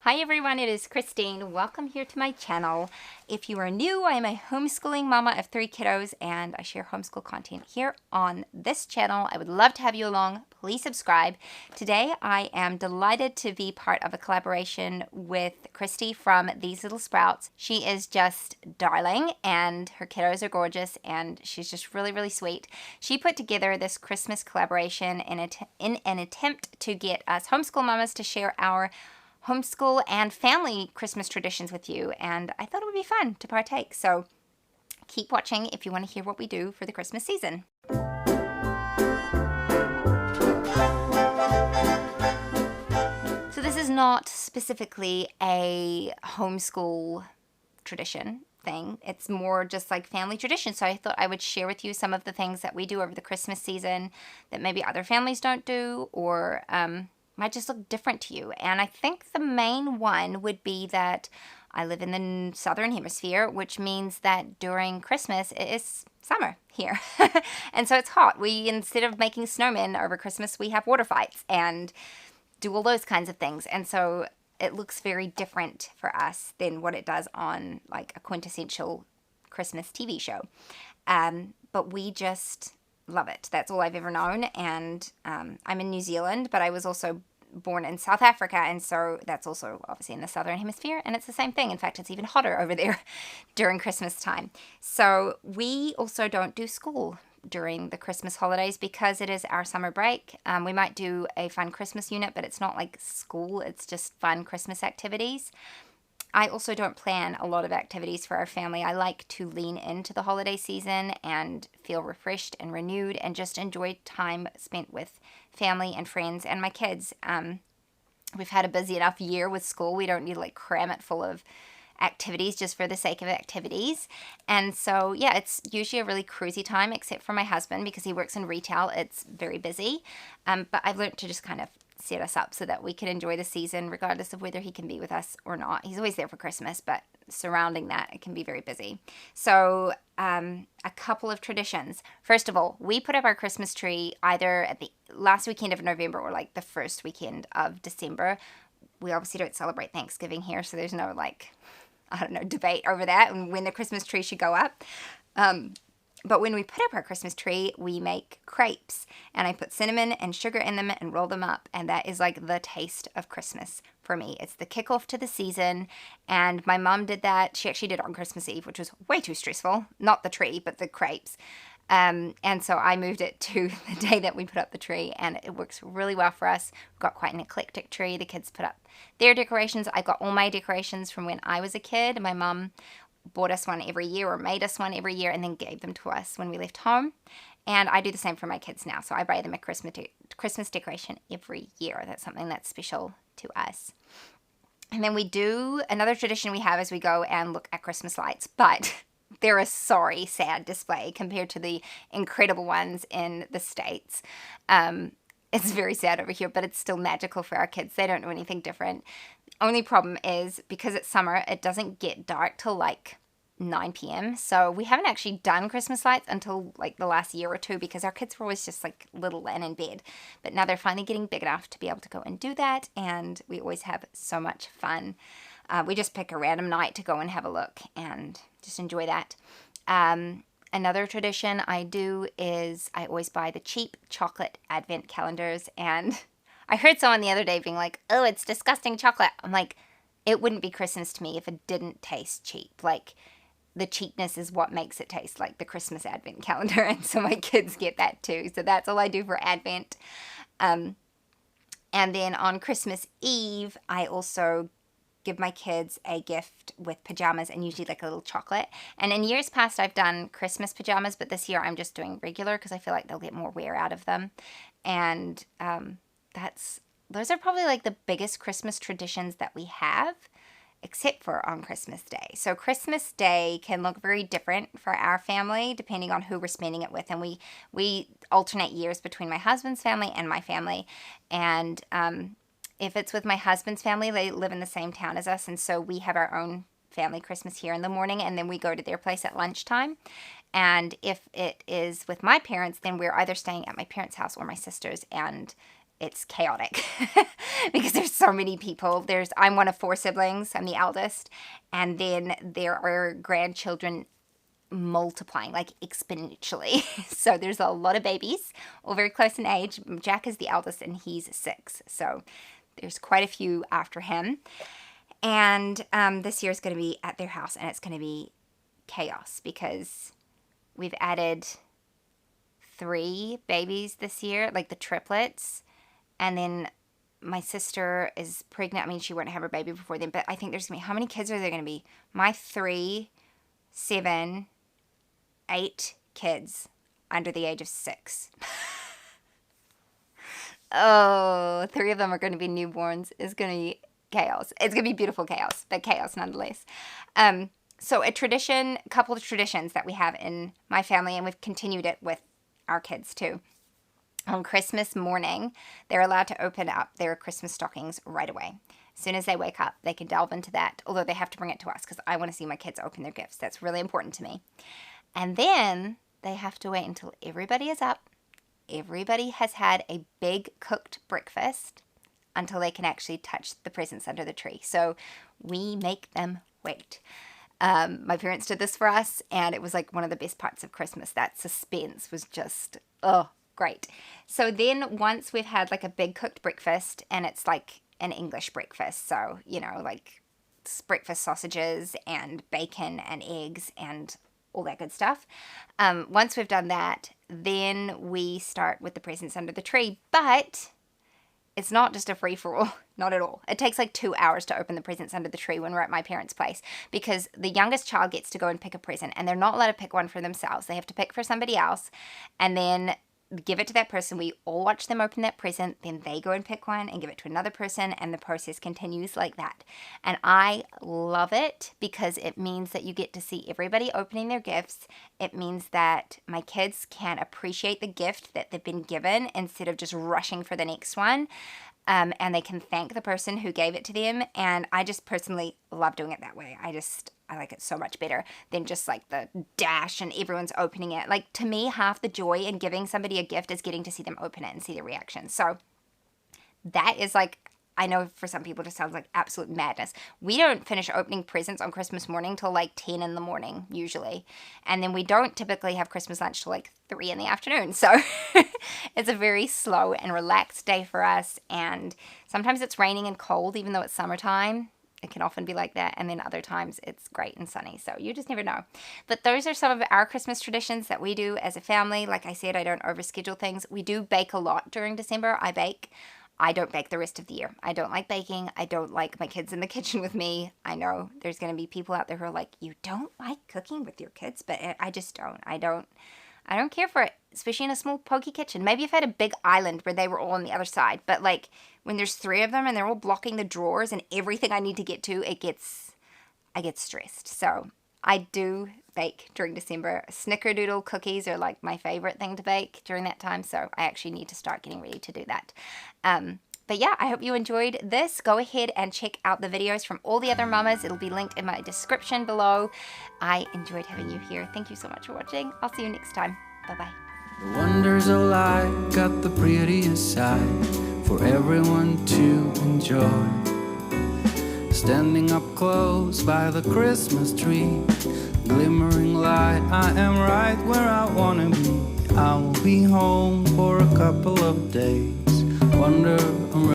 Hi everyone, it is Christine. Welcome here to my channel. If you are new, I am a homeschooling mama of 3 kiddos and I share homeschool content here on this channel. I would love to have you along. Please subscribe. Today I am delighted to be part of a collaboration with Christy from These Little Sprouts. She is just darling and her kiddos are gorgeous and she's just really sweet. She put together this Christmas collaboration in an attempt to get us homeschool mamas to share our homeschool and family Christmas traditions with you, and I thought it would be fun to partake. So keep watching if you want to hear what we do for the Christmas season. So this is not specifically a homeschool tradition thing. It's more just like family tradition. So I thought I would share with you some of the things that we do over the Christmas season that maybe other families don't do, or might just look different to you. And I think the main one would be that I live in the southern hemisphere, which means that during Christmas it is summer here. And so it's hot. We, instead of making snowmen over Christmas, we have water fights and do all those kinds of things. And so it looks very different for us than what it does on like a quintessential Christmas TV show. But we just love it. That's all I've ever known. And I'm in New Zealand, but I was also born in South Africa, and so that's also obviously in the southern hemisphere, and it's the same thing. In fact, it's even hotter over there during Christmas time. So we also don't do school during the Christmas holidays because it is our summer break. We might do a fun Christmas unit, but it's not like school. It's just fun Christmas activities. I also don't plan a lot of activities for our family. I like to lean into the holiday season and feel refreshed and renewed and just enjoy time spent with family and friends and my kids. We've had a busy enough year with school. We don't need to like cram it full of activities just for the sake of activities. And so, yeah, it's usually a really cruisy time, except for my husband because he works in retail. It's very busy. But I've learned to just kind of set us up so that we can enjoy the season regardless of whether he can be with us or not. He's always there for Christmas, but surrounding that, it can be very busy. So a couple of traditions. First of all, we put up our Christmas tree either at the last weekend of November or like the first weekend of December. We obviously don't celebrate Thanksgiving here, so there's no like, I don't know, debate over that and when the Christmas tree should go up. But when we put up our Christmas tree, we make crepes, and I put cinnamon and sugar in them and roll them up, and that is like the taste of Christmas for me. It's the kickoff to the season, and my mom did that. She actually did it on Christmas Eve, which was way too stressful. Not the tree, but the crepes. And so I moved it to the day that we put up the tree, and it works really well for us. We've got quite an eclectic tree. The kids put up their decorations. I got all my decorations from when I was a kid. My mom bought us one every year or made us one every year and then gave them to us when we left home. And I do the same for my kids now. So I buy them a Christmas decoration every year. That's something that's special to us. And then we do, another tradition we have is we go and look at Christmas lights. But they're a sorry, sad display compared to the incredible ones in the States. It's very sad over here, but it's still magical for our kids. They don't know anything different. Only problem is because it's summer, it doesn't get dark till like 9 p.m. So we haven't actually done Christmas lights until like the last year or two because our kids were always just like little and in bed. But now they're finally getting big enough to be able to go and do that, and we always have so much fun. We just pick a random night to go and have a look and just enjoy that. Another tradition I do is I always buy the cheap chocolate advent calendars, and I heard someone the other day being like, oh, it's disgusting chocolate. I'm like, it wouldn't be Christmas to me if it didn't taste cheap. Like, the cheapness is what makes it taste like the Christmas advent calendar, and so my kids get that too. So that's all I do for Advent. And then on Christmas Eve, I also give my kids a gift with pajamas and usually like a little chocolate. And in years past, I've done Christmas pajamas, but this year I'm just doing regular because I feel like they'll get more wear out of them. And those are probably like the biggest Christmas traditions that we have, except for on Christmas Day. So Christmas Day can look very different for our family depending on who we're spending it with. And we alternate years between my husband's family and my family. And if it's with my husband's family, they live in the same town as us, and so we have our own family Christmas here in the morning, and then we go to their place at lunchtime. And if it is with my parents, then we're either staying at my parents' house or my sister's, and it's chaotic because there's so many people. I'm one of 4 siblings. I'm the eldest. And then there are grandchildren multiplying like exponentially. So there's a lot of babies, all very close in age. Jack is the eldest and he's 6. So there's quite a few after him. And this year is going to be at their house, and it's going to be chaos because we've added 3 babies this year, like the triplets. And then my sister is pregnant. I mean, she won't have her baby before then, but I think there's going to be, how many kids are there going to be? My 3, 7, 8 kids under the age of 6. Oh, 3 of them are going to be newborns. It's going to be chaos. It's going to be beautiful chaos, but chaos nonetheless. So a couple of traditions that we have in my family, and we've continued it with our kids too. On Christmas morning, they're allowed to open up their Christmas stockings right away. As soon as they wake up, they can delve into that, although they have to bring it to us because I want to see my kids open their gifts. That's really important to me. And then they have to wait until everybody is up, everybody has had a big cooked breakfast, until they can actually touch the presents under the tree. So we make them wait. My parents did this for us, and it was like one of the best parts of Christmas. That suspense was just, oh, great. So then once we've had like a big cooked breakfast, and it's like an English breakfast, so, you know, like breakfast sausages and bacon and eggs and all that good stuff. Once we've done that, then we start with the presents under the tree. But it's not just a free-for-all, not at all. It takes like 2 hours to open the presents under the tree when we're at my parents' place, because the youngest child gets to go and pick a present, and they're not allowed to pick one for themselves. They have to pick for somebody else, and then give it to that person. We all watch them open that present, then they go and pick one and give it to another person, and the process continues like that. And I love it because it means that you get to see everybody opening their gifts. It means that my kids can appreciate the gift that they've been given instead of just rushing for the next one. And they can thank the person who gave it to them. And I just personally love doing it that way. I like it so much better than just like the dash and everyone's opening it. Like, to me, half the joy in giving somebody a gift is getting to see them open it and see their reaction. So that is like, I know for some people it just sounds like absolute madness. We don't finish opening presents on Christmas morning till like 10 in the morning, usually. And then we don't typically have Christmas lunch till like 3 in the afternoon. So it's a very slow and relaxed day for us. And sometimes it's raining and cold, even though it's summertime. It can often be like that, and then other times it's great and sunny, so you just never know. But those are some of our Christmas traditions that we do as a family. Like I said, I don't overschedule things. We do bake a lot during December. I bake. I don't bake the rest of the year. I don't like baking. I don't like my kids in the kitchen with me. I know there's going to be people out there who are like, you don't like cooking with your kids, but I just don't. I don't care for it, especially in a small pokey kitchen. Maybe if I had a big island where they were all on the other side, but like when there's 3 of them and they're all blocking the drawers and everything I need to get to, I get stressed. So I do bake during December. Snickerdoodle cookies are like my favorite thing to bake during that time, so I actually need to start getting ready to do that. But yeah, I hope you enjoyed this. Go ahead and check out the videos from all the other mamas. It'll be linked in my description below. I enjoyed having you here. Thank you so much for watching. I'll see you next time. Bye-bye. The wonders of life got the prettiest side for everyone to enjoy. Standing up close by the Christmas tree, glimmering light, I am right where I wanna be. I will be home for a couple of days. Wonder